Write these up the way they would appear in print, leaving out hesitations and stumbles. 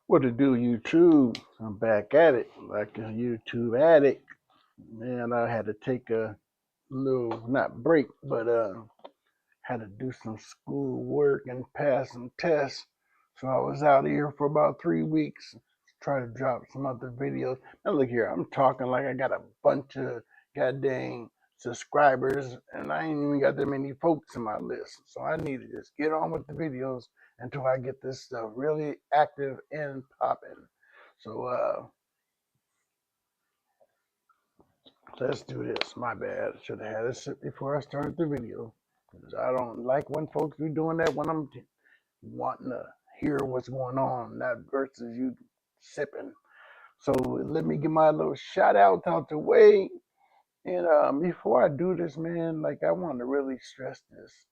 What to do, YouTube? I'm back at it, like a YouTube addict. Man, I had to take a little, not break, but had to do some school work and pass some tests. So I was out here for about 3 weeks, try to drop some other videos. Now look here, I'm talking like I got a bunch of goddamn subscribers, and I ain't even got that many folks in my list. So I need to just get on with the videos until I get this stuff really active and popping. So let's do this. My bad. Should have had it sit before I started the video. 'Cause I don't like when folks be doing that when I'm wanting to hear what's going on, not versus you sipping. So let me get my little shout out the way. And before I do this, man, like I want to really stress this.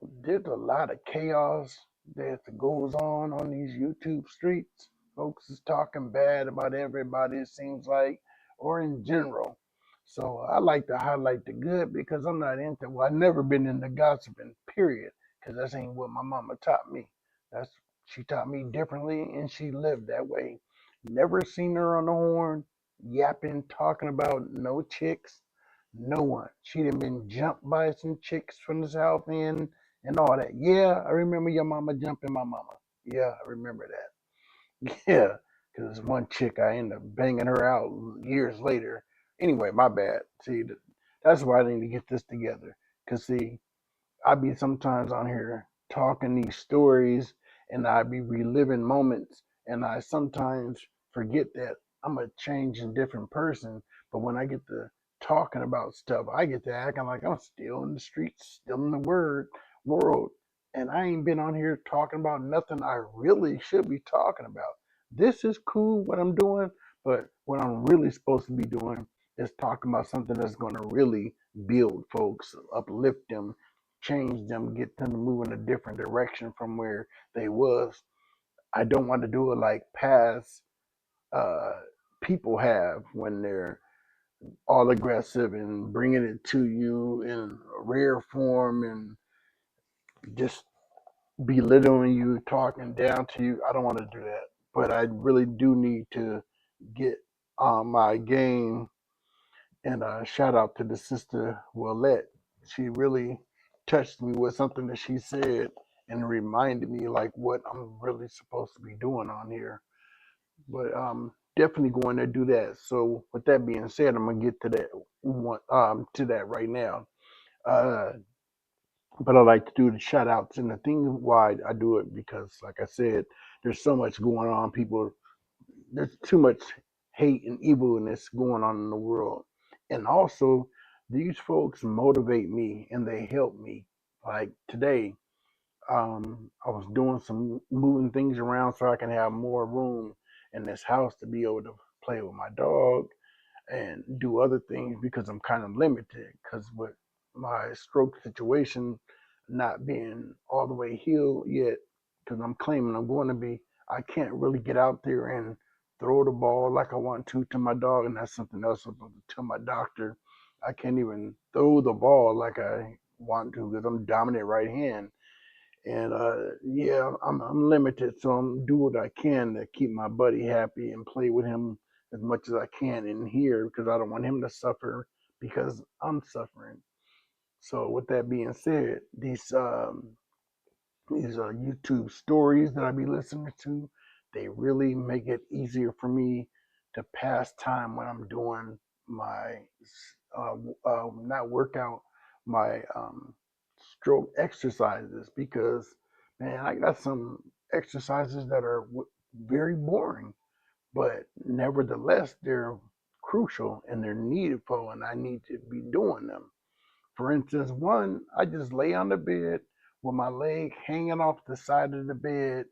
There's a lot of chaos that goes on these YouTube streets. Folks is talking bad about everybody, it seems like, or in general. So I like to highlight the good because I'm not into, well, I've never been into gossiping, period, because that ain't what my mama taught me. That's She taught me differently and she lived that way. Never seen her on the horn, yapping, talking about no chicks, no one. She done been jumped by some chicks from the South End and all that. Yeah, I remember your mama jumping my mama. Yeah, I remember that. Yeah, because one chick I ended up banging her out years later. Anyway, my bad. See, that's why I need to get this together. Because, see, I be sometimes on here talking these stories and I be reliving moments and I sometimes forget that I'm a changing different person. But when I get to talking about stuff, I get to acting like I'm still in the streets, still in the world. And I ain't been on here talking about nothing I really should be talking about. This is cool what I'm doing, but what I'm really supposed to be doing is talking about something that's going to really build folks, uplift them, change them, get them to move in a different direction from where they was. I don't want to do it like past uh, people have when they're all aggressive and bringing it to you in rare form and just belittling you, talking down to you. I don't want to do that, but I really do need to get on my game. And shout out to the sister Willette. She really touched me with something that she said and reminded me like what I'm really supposed to be doing on here. But definitely going to do that. So with that being said, I'm gonna get to that to that right now. Uh, but I like to do the shout outs and the thing why I do it because like I said, there's so much going on. There's too much hate and evilness going on in the world. And also, these folks motivate me and they help me. Like today, I was doing some moving things around so I can have more room in this house to be able to play with my dog and do other things because I'm kind of limited because with my stroke situation not being all the way healed yet, because I'm claiming I'm going to be, I can't really get out there and throw the ball like I want to my dog, and that's something else I'm supposed to tell my doctor. I can't even throw the ball like I want to because I'm dominant right hand. And yeah, I'm limited, so I'm do what I can to keep my buddy happy and play with him as much as I can in here because I don't want him to suffer because I'm suffering. So with that being said, these YouTube stories that I be listening to, they really make it easier for me to pass time when I'm doing my not workout, my stroke exercises because man, I got some exercises that are very boring, but nevertheless they're crucial and they're needed for, and I need to be doing them. For instance, one, I just lay on the bed with my leg hanging off the side of the bed,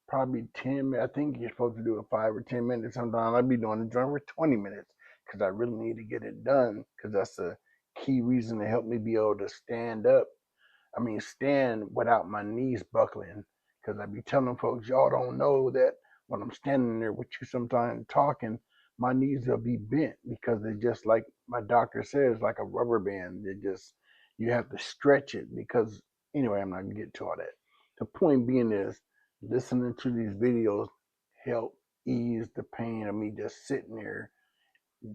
probably 10 minutes. I think you're supposed to do it 5 or 10 minutes. Sometimes I'll be doing the joint for 20 minutes because I really need to get it done because that's a key reason to help me be able to stand up. I mean, stand without my knees buckling because I be telling folks, y'all don't know that when I'm standing there with you sometimes talking, my knees will be bent because they're just like my doctor says, like a rubber band. They just, you have to stretch it because, anyway, I'm not going to get to all that. The point being is listening to these videos help ease the pain of me just sitting there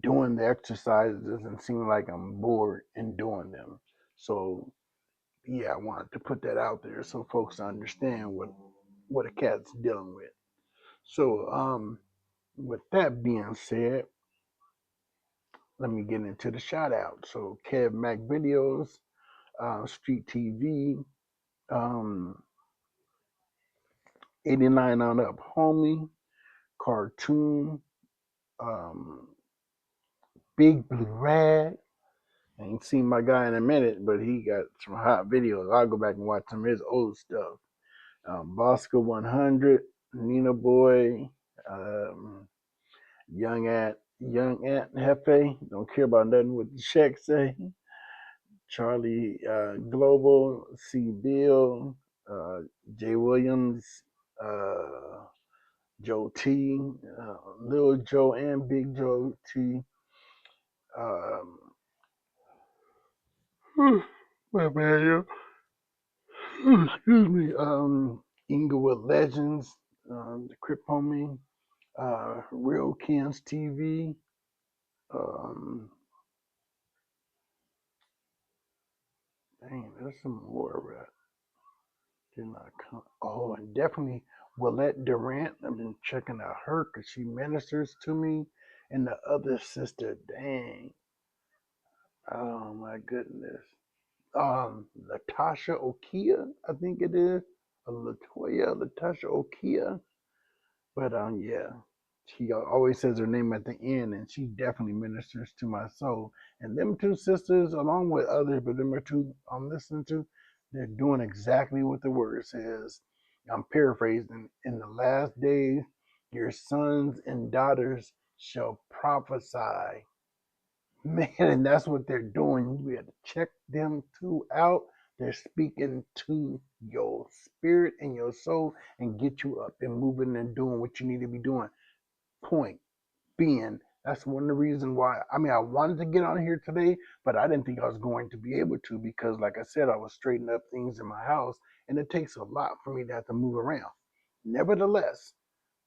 doing the exercises and seem like I'm bored in doing them. So yeah, I wanted to put that out there so folks understand what a cat's dealing with. So with that being said, let me get into the shout out. So Kev Mac Videos, Street TV, um, 89 on up homie, cartoon, um, Big Blue Rag. I ain't seen my guy in a minute, but he got some hot videos. I'll go back and watch some of his old stuff. Bosco 100, Nina Boy, um, Young Ant Hefe. Don't care about nothing what the check say. Charlie Global, C Bill, uh, Jay Williams, uh, Joe T, Lil Joe and Big Joe T. Um, my bad, yo. Excuse me. Inglewood Legends, the Crip Homie, Real Kens TV. Um, Dang, there's some more, but did not come. Oh, and definitely Willette Durant. I've been checking out her because she ministers to me. And the other sister, dang. Oh my goodness. Latasha Okia, I think it is. Latoya, Latasha Okia. But yeah, she always says her name at the end, and she definitely ministers to my soul. And them two sisters, along with others, but them are two I'm listening to, they're doing exactly what the word says. I'm paraphrasing. In the last days, your sons and daughters shall prophesy. Man, and that's what they're doing. We have to check them two out. They're speaking to your spirit and your soul and get you up and moving and doing what you need to be doing. Point being, that's one of the reasons why. I mean, I wanted to get on here today, but I didn't think I was going to be able to because, like I said, I was straightening up things in my house, and it takes a lot for me to have to move around. Nevertheless,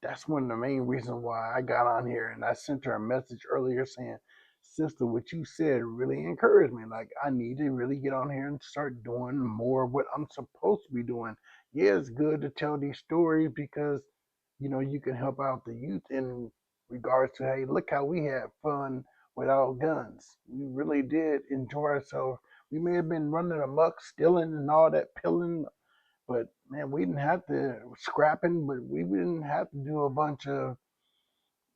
that's one of the main reasons why I got on here. And I sent her a message earlier saying, Sister, what you said really encouraged me. Like, I need to really get on here and start doing more of what I'm supposed to be doing. Yeah, it's good to tell these stories because, you can help out the youth in regards to, hey, look how we had fun without guns. We really did enjoy ourselves. We may have been running amok, stealing and all that, pilling, but man, we didn't have to scrapping, but we didn't have to do a bunch of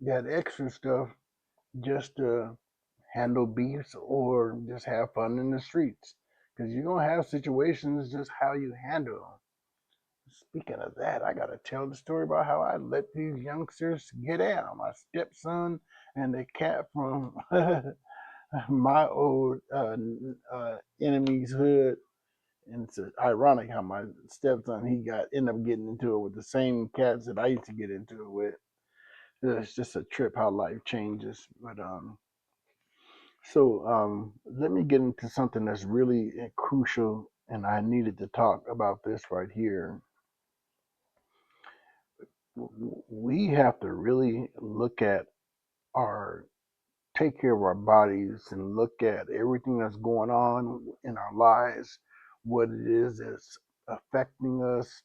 that extra stuff just to handle beefs or just have fun in the streets. Because you're gonna have situations just how you handle them. Speaking of that, I gotta tell the story about how I let these youngsters get out. My stepson and the cat from my old enemy's hood. And it's ironic how my stepson ended up getting into it with the same cats that I used to get into it with. It's just a trip how life changes. But let me get into something that's really crucial, and I needed to talk about this right here. We have to really look at our take care of our bodies and look at everything that's going on in our lives, what it is that's affecting us,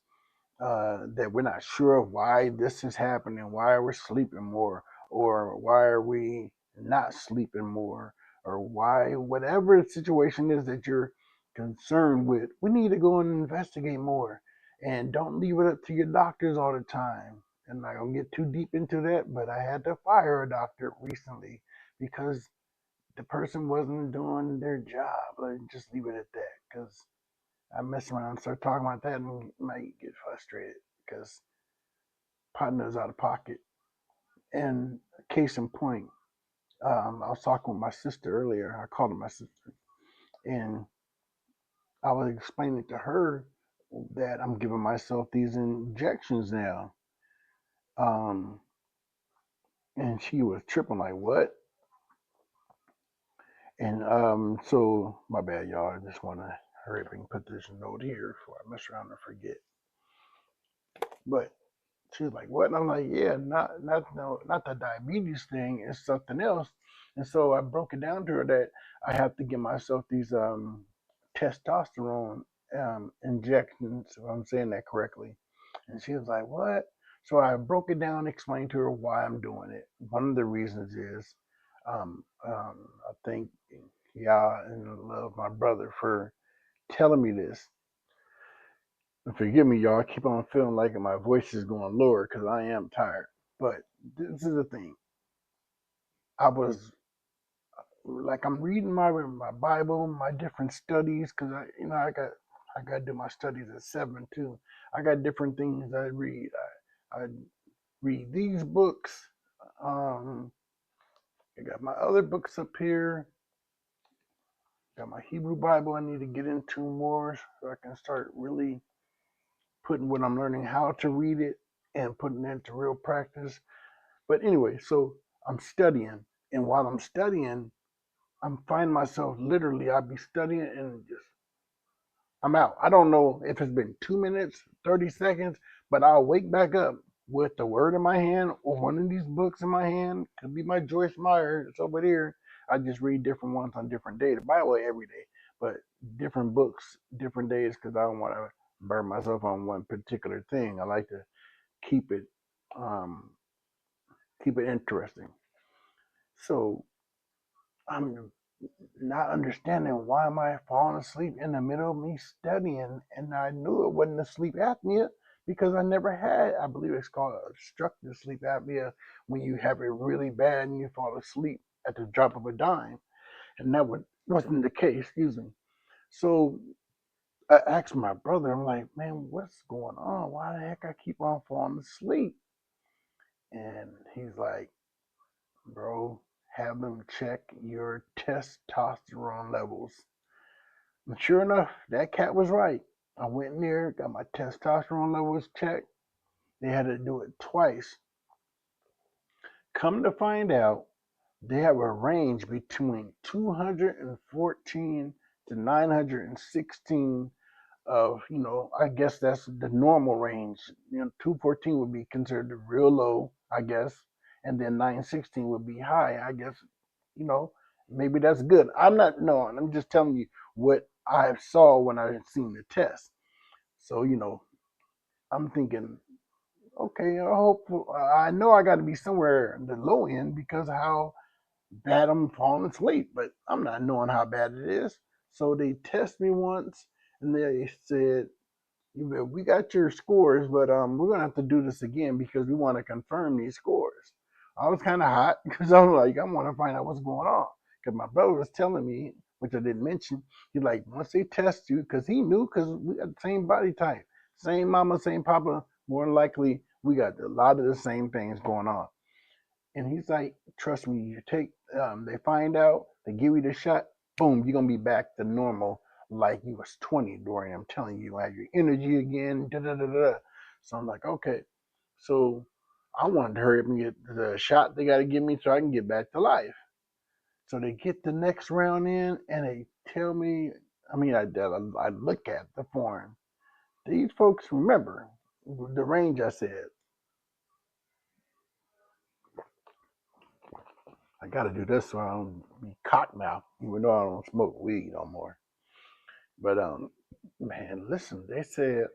that we're not sure why this is happening, why we're sleeping more, or why are we not sleeping more, or why, whatever the situation is that you're concerned with, we need to go and investigate more. And don't leave it up to your doctors all the time. And I'm not gonna get too deep into that, but I had to fire a doctor recently because the person wasn't doing their job. Let's just leave it at that. Because I mess around and start talking about that and might get frustrated because partner's out of pocket. And case in point, I was talking with my sister earlier. I called her my sister, and I was explaining to her that I'm giving myself these injections now. Um, and she was tripping like, "What?" And so my bad, y'all. I just want to hurry up and put this note here before I mess around and forget. But She was like, what? And I'm like, yeah, not the diabetes thing. It's something else. And so I broke it down to her that I have to give myself these testosterone injections, if I'm saying that correctly. And she was like, what? So I broke it down, explained to her why I'm doing it. One of the reasons is I think y'all and love my brother for telling me this. And forgive me, y'all. I keep on feeling like my voice is going lower because I am tired. But this is the thing. I was like, I'm reading my Bible, my different studies, because I got to do my studies at 7 too. I got different things I read. I read these books. Um, I got my other books up here. Got my Hebrew Bible I need to get into more so I can start really putting what I'm learning, how to read it, and putting it into real practice. But anyway, so I'm studying, and while I'm studying, I'm finding myself literally, I'll be studying and just I'm out. I don't know if it's been 2 minutes, 30 seconds, but I'll wake back up with the word in my hand or one of these books in my hand. Could be my Joyce Meyer. It's over there. I just read different ones on different days. By the way, every day, but different books, different days because I don't want to burn myself on one particular thing. I like to keep it um, keep it interesting. So I'm not understanding why am I falling asleep in the middle of me studying, and I knew it wasn't a sleep apnea because I never had. I believe it's called obstructive sleep apnea when you have it really bad and you fall asleep at the drop of a dime, and that wasn't the case. Excuse me. So I asked my brother. I'm like, man, what's going on? Why the heck I keep on falling asleep? And he's like, bro, have them check your testosterone levels. And sure enough, that cat was right. I went in there, got my testosterone levels checked. They had to do it twice. Come to find out, they have a range between 214 to 916 of, I guess that's the normal range. 214 would be considered real low, I guess, and then 916 would be high, I guess. You know, maybe that's good. I'm not knowing. I'm just telling you what I saw when I seen the test. So, I'm thinking, okay, I know I got to be somewhere in the low end because of how bad I'm falling asleep, but I'm not knowing how bad it is. So they test me once and they said, we got your scores, but we're gonna have to do this again because we want to confirm these scores. I was kind of hot because I was like, I want to find out what's going on. Because my brother was telling me, which I didn't mention, he's like, once they test you, because he knew, because we got the same body type, same mama, same papa. More than likely, we got a lot of the same things going on. And he's like, trust me, they find out, they give you the shot, boom, you're gonna be back to normal like you was 20, Dorian. I'm telling you, you have your energy again, da da da da. So I'm like, okay. So I wanted to hurry up and get the shot they gotta give me so I can get back to life. So they get the next round in and they tell me, I look at the form. These folks remember the range I said. I got to do this so I don't be cock mouth, even though I don't smoke weed no more. But man, listen, they said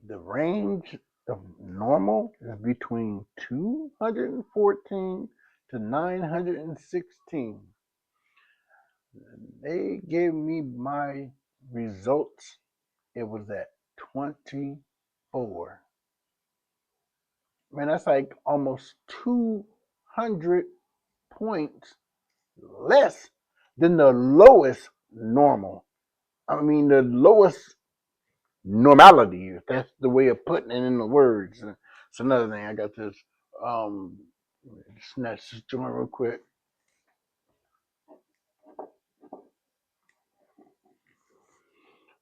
the range of normal is between 214 to 916. They gave me my results. It was at 24. Man, that's like almost 200 points less than the lowest normal. I mean, the lowest normality, if that's the way of putting it in the words. It's another thing. I got this. Um, snatch this joint real quick.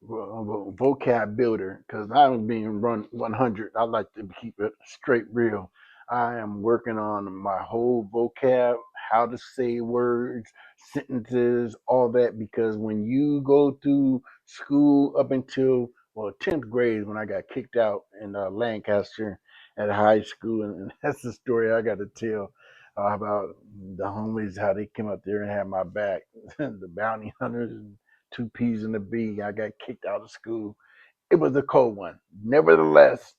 Vocab builder, because I'm being run 100. I like to keep it straight real. I am working on my whole vocab, how to say words, sentences, all that, because when you go through school up until well, 10th grade when I got kicked out in Lancaster at high school, and that's the story I got to tell about the homies, how they came up there and had my back. The bounty hunters and two peas in the bee. I got kicked out of school. It was a cold one. Nevertheless,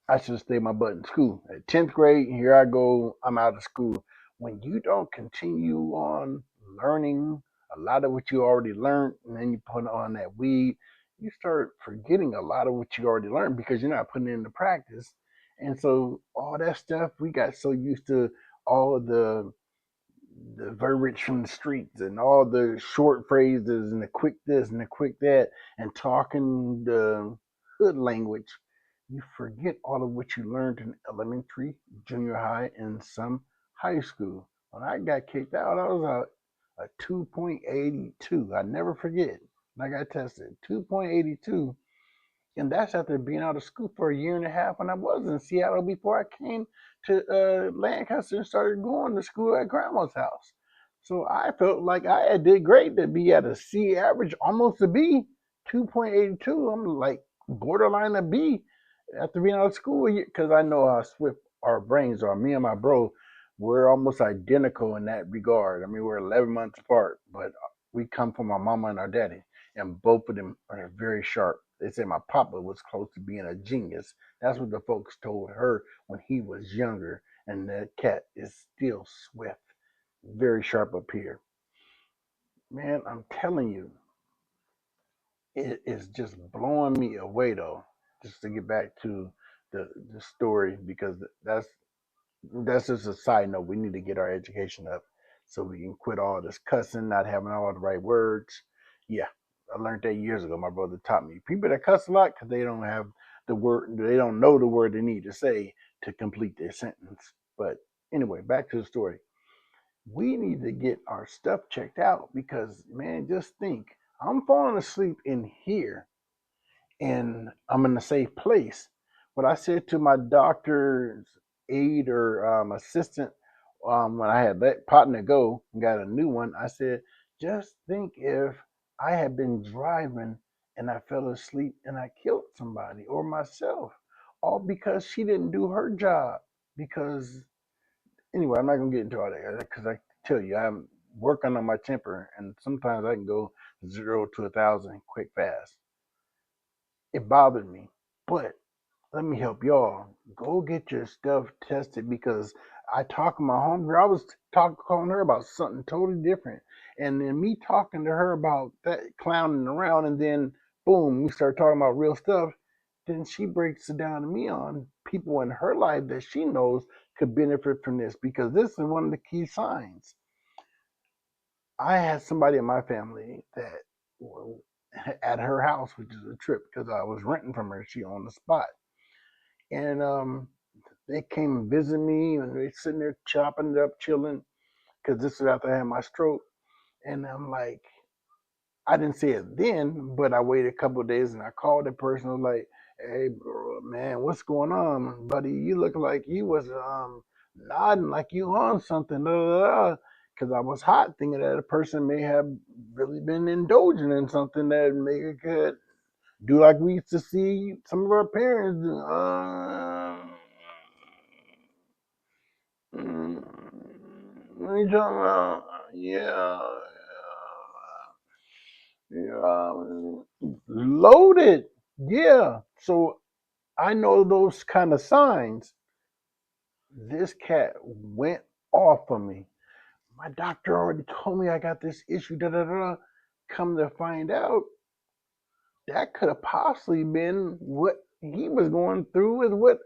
I should have stayed my butt in school. At 10th grade, here I go. I'm out of school. When you don't continue on learning a lot of what you already learned, and then you put on that weed, you start forgetting a lot of what you already learned because you're not putting it into practice. And so all that stuff, we got so used to all of the verbiage from the streets and all the short phrases and the quick this and the quick that and talking the hood language, you forget all of what you learned in elementary, junior high, and some high school. When I got kicked out, I was a 2.82. I never forget. I got tested 2.82, and that's after being out of school for a year and a half when I was in Seattle before I came to Lancaster and started going to school at grandma's house. So I felt like I did great to be at a C average, almost a B, 2.82. I'm like borderline a B after being out of school because I know how swift our brains are. Me and my bro, we're almost identical in that regard. I mean, we're 11 months apart, but we come from our mama and our daddy, and both of them are very sharp. They say my papa was close to being a genius. That's what the folks told her when he was younger. And that cat is still swift, very sharp up here. Man, I'm telling you, it is just blowing me away though. Just to get back to the story because that's just a side note. We need to get our education up so we can quit all this cussing, not having all the right words. Yeah, I learned that years ago. My brother taught me. People that cuss a lot because they don't have the word, they don't know the word they need to say to complete their sentence. But anyway, back to the story. We need to get our stuff checked out because, man, just think. I'm falling asleep in here and I'm in a safe place. What I said to my doctor's aide or assistant when I had let partner go and got a new one, I said, just think if I had been driving and I fell asleep and I killed somebody or myself, all because she didn't do her job. Because anyway, I'm not gonna get into all that because I tell you, I'm working on my temper, and sometimes I can go 0 to 1,000 quick fast. It bothered me, but let me help y'all. Go get your stuff tested because I talked to my homegirl. I was calling her about something totally different. And then me talking to her about that clowning around, and then boom, we start talking about real stuff. Then she breaks it down to me on people in her life that she knows could benefit from this because this is one of the key signs. I had somebody in my family that well, at her house, which is a trip because I was renting from her. She on the spot. And they came and visited me, and they sitting there chopping it up, chilling, because this is after I had my stroke. And I'm like, I didn't say it then, but I waited a couple of days, and I called the person. I was like, "Hey, bro, man, what's going on, buddy? You look like you was nodding like you on something." Because I was hot, thinking that a person may have really been indulging in something that maybe could do like we used to see some of our parents do. What are you talking about? Yeah, loaded. Yeah. So I know those kind of signs. This cat went off on me. My doctor already told me I got this issue. Da da da. Come to find out, that could have possibly been what he was going through with what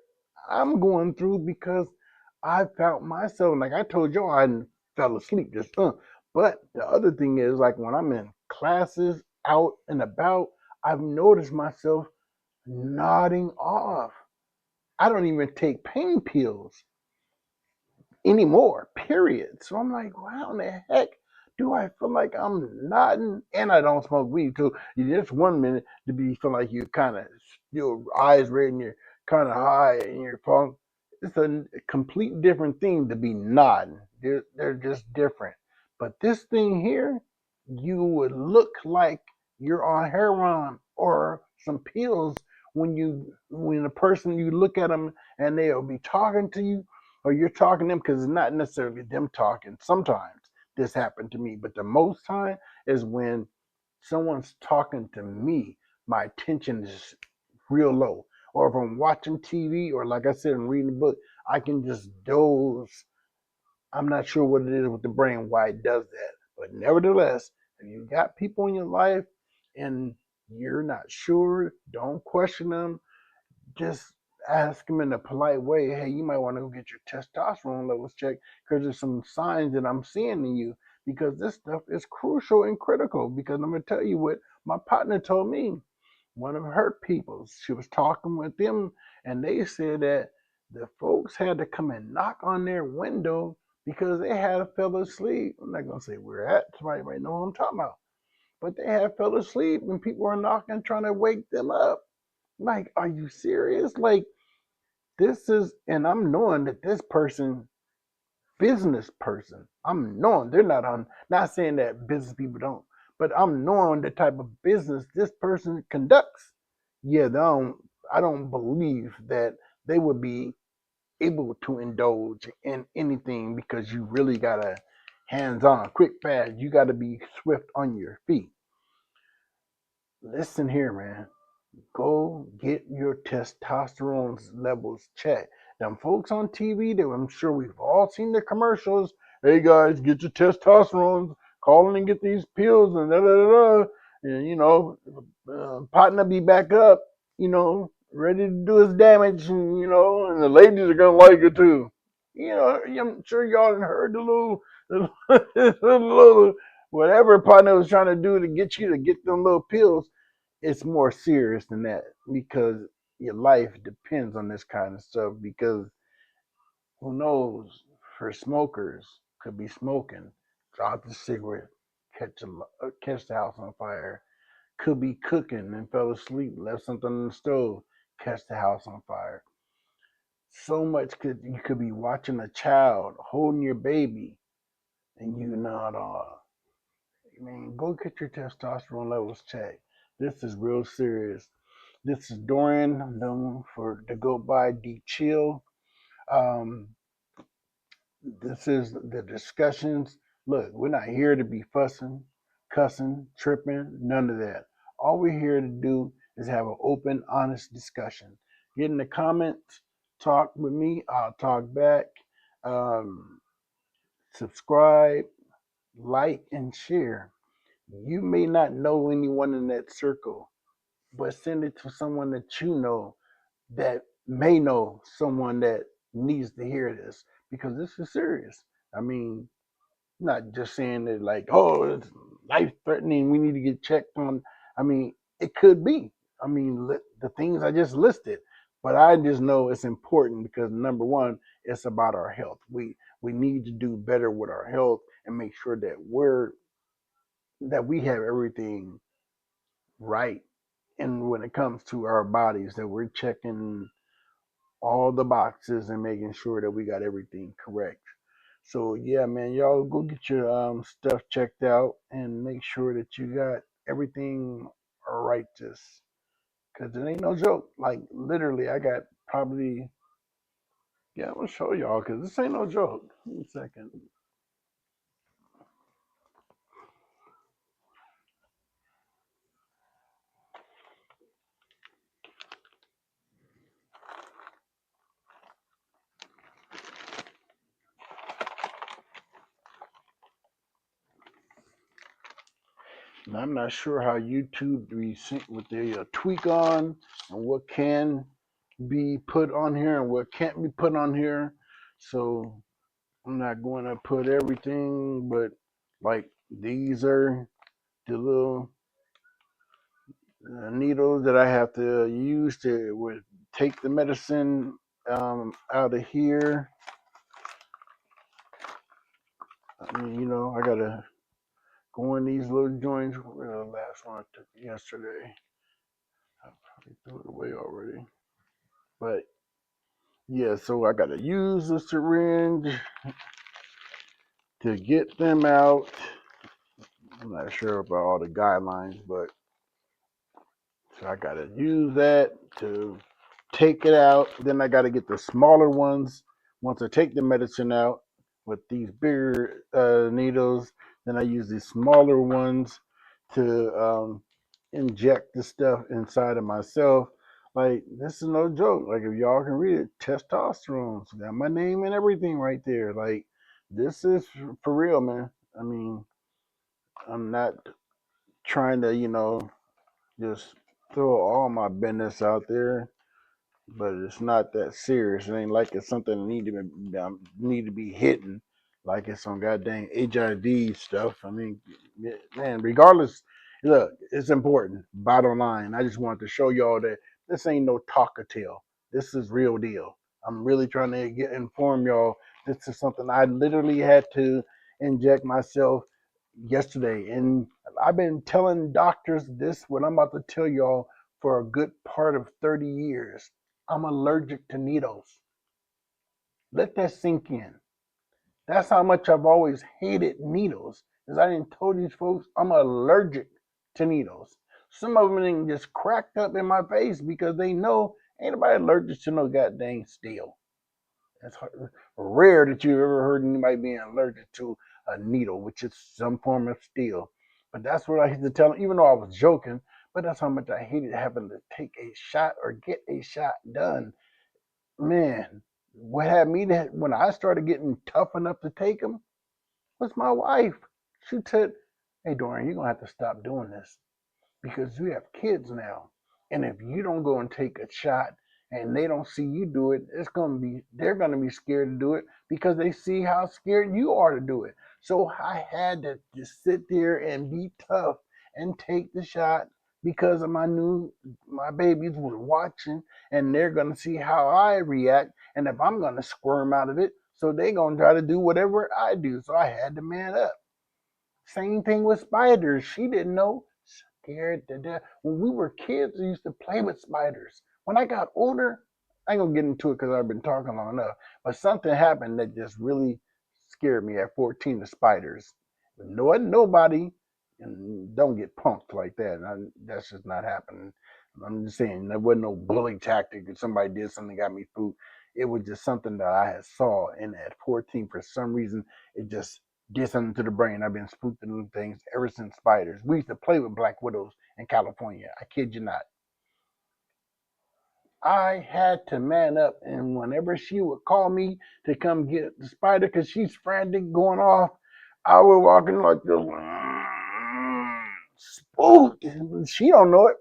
I'm going through because I felt myself like I told y'all I fell asleep just but the other thing is like when I'm in classes out and about, I've noticed myself nodding off. I don't even take pain pills anymore, period. So I'm like, wow, in the heck do I feel like I'm nodding? And I don't smoke weed too. You just 1 minute to be feel like you're kind of your eyes red and you're kind of high and you're falling. It's a complete different thing to be nodding. They're just different. But this thing here, you would look like you're on heroin or some pills when a person you look at them and they'll be talking to you or you're talking to them because it's not necessarily them talking. Sometimes this happened to me, but the most time is when someone's talking to me, my attention is real low. Or if I'm watching TV or like I said, I'm reading a book, I can just doze. I'm not sure what it is with the brain, why it does that. But nevertheless, if you got people in your life and you're not sure, don't question them. Just ask them in a polite way, hey, you might want to go get your testosterone levels checked because there's some signs that I'm seeing in you because this stuff is crucial and critical. Because I'm going to tell you what my partner told me. One of her people, she was talking with them, and they said that the folks had to come and knock on their window because they had fell asleep. I'm not gonna say where at. Somebody might know what I'm talking about. But they had fell asleep and people were knocking trying to wake them up. Like, are you serious? Like, this is, and I'm knowing that this person, business person, I'm knowing they're not on, not saying that business people don't, but I'm knowing the type of business this person conducts. Yeah, I don't believe that they would be able to indulge in anything because you really gotta hands on, quick, fast. You gotta be swift on your feet. Listen here, man. Go get your testosterone levels checked. Them folks on TV, I'm sure we've all seen the commercials. Hey guys, get your testosterone. Call in and get these pills and da da da da. And partner be back up. Ready to do his damage. And the ladies are gonna like it too. I'm sure y'all heard the little whatever partner was trying to do to get you to get them little pills. It's more serious than that because your life depends on this kind of stuff because who knows, for smokers could be smoking, drop the cigarette, catch the house on fire, could be cooking and fell asleep, left something on the stove, catch the house on fire. So much you could be watching a child holding your baby and you not I mean, go get your testosterone levels checked. This is real serious. This is Dorian, known for to go by D Chill. Um, this is the discussions. Look, we're not here to be fussing, cussing, tripping, none of that. All we're here to do is have an open, honest discussion. Get in the comments, talk with me, I'll talk back. Um, Subscribe, like, and share. You may not know anyone in that circle, but send it to someone that you know that may know someone that needs to hear this because this is serious. I mean, not just saying that like, oh, it's life threatening. We need to get checked on. I mean, it could be. I mean, the things I just listed, but I just know it's important because number one, it's about our health. We need to do better with our health and make sure that we have everything right. And when it comes to our bodies, that we're checking all the boxes and making sure that we got everything correct. So yeah, man, y'all go get your stuff checked out and make sure that you got everything righteous. Cause it ain't no joke. Like literally, I got probably I'm gonna show y'all because this ain't no joke. Give me a second. And I'm not sure how YouTube what they tweak on and what can be put on here and what can't be put on here. So I'm not going to put everything, but like these are the little needles that I have to use to take the medicine out of here. I mean, I gotta go in these little joints. The last one I took yesterday, I probably threw it away already. But yeah, so I gotta use the syringe to get them out. I'm not sure about all the guidelines, but So I gotta use that to take it out. Then I gotta get the smaller ones. Once I take the medicine out with these bigger needles, then I use these smaller ones to inject the stuff inside of myself. Like, this is no joke. Like, if y'all can read it, testosterone. So got my name and everything right there. Like, this is for real, man. I mean, I'm not trying to, just throw all my business out there, but it's not that serious. It ain't like it's something that need to be hidden, like it's some goddamn HIV stuff. I mean, man, regardless, look, it's important. Bottom line, I just wanted to show y'all that this ain't no talkative. This is real deal. I'm really trying to inform y'all. This is something I literally had to inject myself yesterday, and I've been telling doctors this what I'm about to tell y'all for a good part of 30 years. I'm allergic to needles. Let that sink in. That's how much I've always hated needles. As I didn't told these folks, I'm allergic to needles. Some of them just cracked up in my face because they know ain't nobody allergic to no goddamn steel. It's rare that you've ever heard anybody being allergic to a needle, which is some form of steel. But that's what I had to tell them, even though I was joking. But that's how much I hated having to take a shot or get a shot done. Man, what had me that when I started getting tough enough to take them was my wife. She said, "Hey, Dorian, you're gonna have to stop doing this because you have kids now, and if you don't go and take a shot and they don't see you do it, they're gonna be scared to do it because they see how scared you are to do it." So I had to just sit there and be tough and take the shot because of my babies were watching, and they're gonna see how I react, and if I'm gonna squirm out of it, so they're gonna try to do whatever I do. So I had to man up. Same thing with spiders. She didn't know. Scared to death. When we were kids, we used to play with spiders. When I got older, I ain't gonna get into it because I've been talking long enough. But something happened that just really scared me at 14. The spiders. No, wasn't nobody, and don't get punked like that. That's just not happening. I'm just saying there wasn't no bully tactic. If somebody did something got me spooked, it was just something that I had saw. And at 14, for some reason, it just did something to the brain. I've been spooked into things ever since spiders. We used to play with black widows in California. I kid you not. I had to man up, and whenever she would call me to come get the spider because she's frantic going off, I would walk in like this, spooked. She don't know it.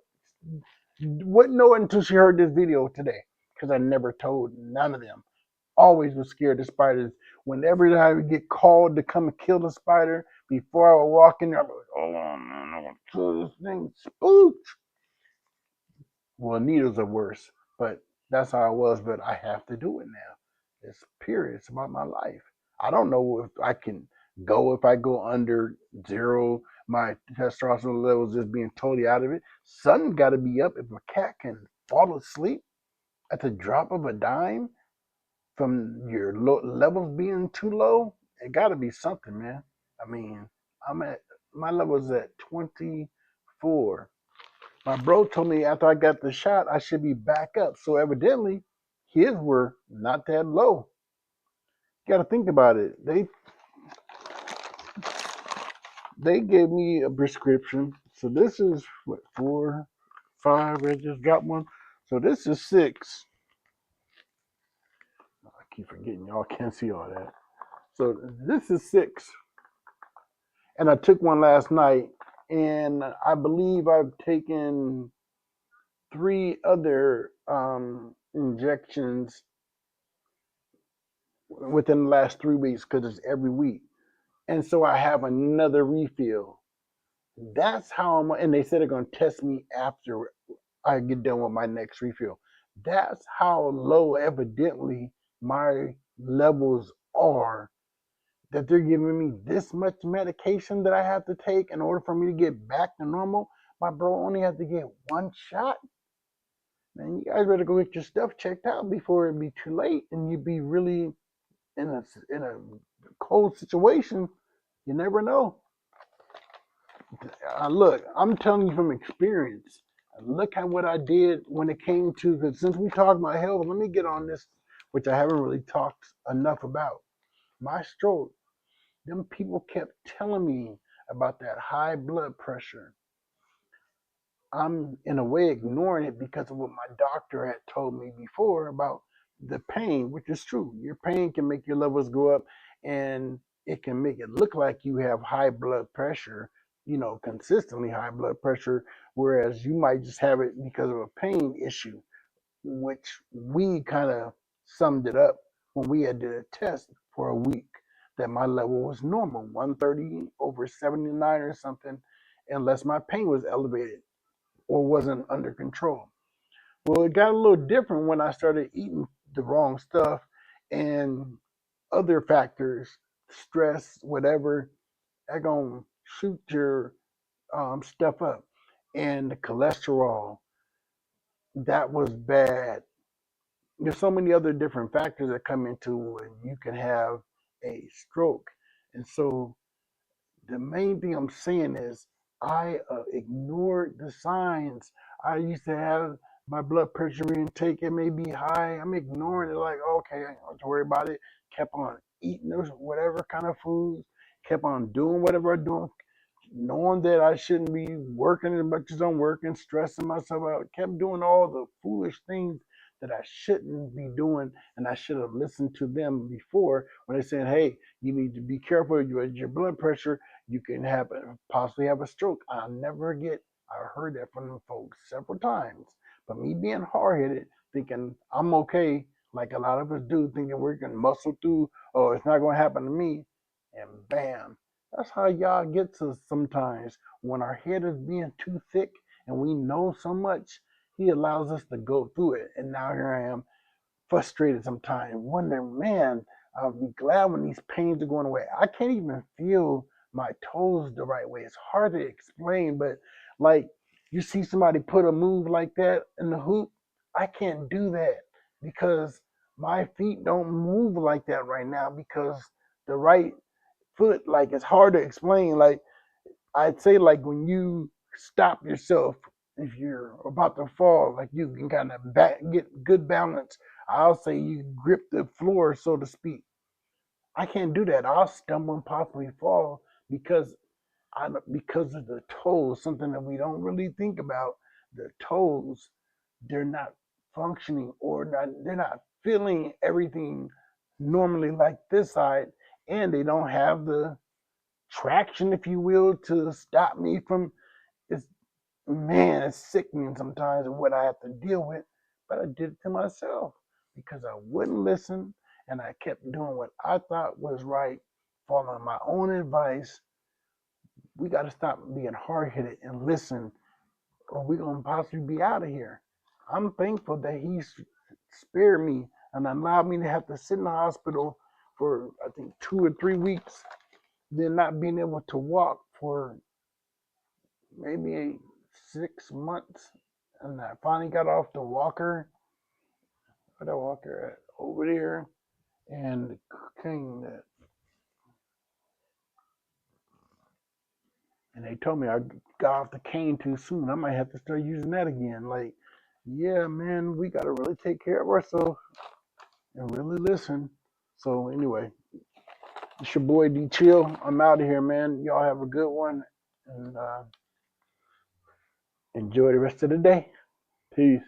Wouldn't know it until she heard this video today because I never told none of them. Always was scared of spiders. Whenever I would get called to come and kill the spider, before I would walk in there, I'd be like, hold on, man, I'm gonna kill this thing. Spooked. Well, needles are worse, but that's how I was. But I have to do it now. It's period. It's about my life. I don't know if I can go if I go under zero. My testosterone levels just being totally out of it. Sun got to be up. If a cat can fall asleep at the drop of a dime from your levels being too low, it got to be something, man. I mean, I'm at my levels at 24. My bro told me after I got the shot, I should be back up. So evidently, his were not that low. You got to think about it. They gave me a prescription. So this is what 4, 5. I just got one. So this is 6. I keep forgetting y'all can't see all that. So this is 6, and I took one last night, and I believe I've taken 3 other injections within the last 3 weeks because it's every week. And so I have another refill. That's how and they said they're going to test me after I get done with my next refill. That's how low, evidently, my levels are that they're giving me this much medication that I have to take in order for me to get back to normal. My bro only had to get 1 shot. Man, you guys better go get your stuff checked out before it be too late and you be really in a cold situation. You never know. Look, I'm telling you from experience. Look at what I did when it came to, because since we talked about health, let me get on this, which I haven't really talked enough about. My stroke, them people kept telling me about that high blood pressure. I'm in a way ignoring it because of what my doctor had told me before about the pain, which is true. Your pain can make your levels go up and it can make it look like you have high blood pressure, consistently high blood pressure, whereas you might just have it because of a pain issue, which we kind of summed it up when we had did a test for a week that my level was normal, 130 over 79 or something, unless my pain was elevated or wasn't under control. Well, it got a little different when I started eating the wrong stuff and other factors, stress, whatever, they're going to shoot your stuff up. And the cholesterol, that was bad. There's so many other different factors that come into when you can have a stroke. And so the main thing I'm saying is I ignored the signs. I used to have my blood pressure intake, it may be high. I'm ignoring it like, okay, I don't have to worry about it. Kept on eating those whatever kind of foods, kept on doing whatever I'm doing, knowing that I shouldn't be working as much as I'm working, stressing myself out, kept doing all the foolish things that I shouldn't be doing, and I should have listened to them before when they said, "Hey, you need to be careful with your blood pressure. You can possibly have a stroke." I'll never forget. I heard that from them folks several times. But me being hard headed, thinking I'm okay, like a lot of us do, thinking we can muscle through, oh, it's not going to happen to me, and bam, that's how y'all get to sometimes when our head is being too thick and we know so much. He allows us to go through it, and now here I am, frustrated sometimes, wondering, man, I'll be glad when these pains are going away. I can't even feel my toes the right way. It's hard to explain, but like you see somebody put a move like that in the hoop, I can't do that because my feet don't move like that right now because the right foot, like it's hard to explain. Like I'd say like when you stop yourself if you're about to fall, like you can kind of get good balance. I'll say you grip the floor, so to speak. I can't do that. I'll stumble and possibly fall because of the toes, something that we don't really think about. The toes, they're not functioning or they're not feeling everything normally like this side, and they don't have the traction, if you will, to stop me from. It's man, it's sickening sometimes what I have to deal with, but I did it to myself because I wouldn't listen and I kept doing what I thought was right, following my own advice. We got to stop being hard headed and listen, or we're going to possibly be out of here. I'm thankful that he spared me and allowed me to have to sit in the hospital for, I think, 2 or 3 weeks, then not being able to walk for maybe 6 months, and I finally got off the walker. Where the walker at? Over there, and the cane that, and they told me I got off the cane too soon. I might have to start using that again. Like, yeah, man, we gotta really take care of ourselves and really listen. So anyway, it's your boy D Chill. I'm out of here, man. Y'all have a good one, and enjoy the rest of the day. Peace.